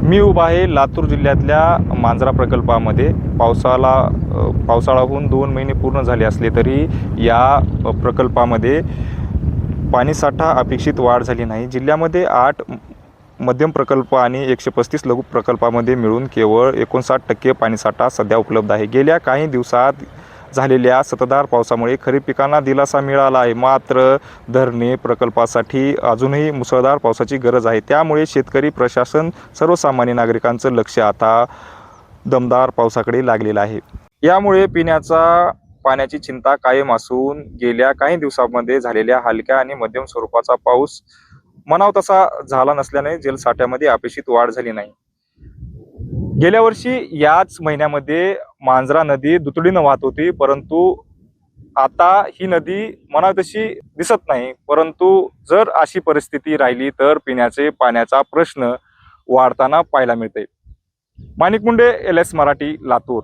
मी उभा आहे लातूर जिल्ह्यातल्या मांजरा प्रकल्पामध्ये। पावसाळा होऊन 2 महिने पूर्ण झाले असले तरी या प्रकल्पामध्ये पाणीसाठा अपेक्षित वाढ झाली नाही। जिल्ह्यामध्ये 8 मध्यम प्रकल्प आणि 135 लघु प्रकल्पामध्ये मिळून केवळ 59% पाणीसाठा सध्या उपलब्ध आहे। गेल्या काही दिवसात झालेल्या सततधार पावसामुळे खरीप पिकांना दिलासा मिळाला आहे, मात्र धरणे प्रकल्पासाठी अजूनही मुसळधार पावसाची गरज आहे। त्यामुळे शेतकरी, प्रशासन, सर्वसामान्य नागरिकांचं लक्ष आता दमदार पावसाकडे लागलेलं आहे। यामुळे पिण्याचा पाण्याची चिंता कायम असून गेल्या काही दिवसांमध्ये झालेल्या हलक्या आणि मध्यम स्वरूपाचा पाऊस म्हणावा तसा झाला नसल्याने जलसाठ्यामध्ये अपेक्षित वाढ झाली नाही। गेल्या वर्षी याच महिन्यामध्ये मांजरा नदी दुथडीनं वाहत होती, परंतु आता ही नदी म्हणावी तशी दिसत नाही। परंतु जर अशी परिस्थिती राहिली तर पिण्याचे पाण्याचा प्रश्न वाढताना पाहायला मिळते। माणिक मुंडे, LS मराठी, लातूर।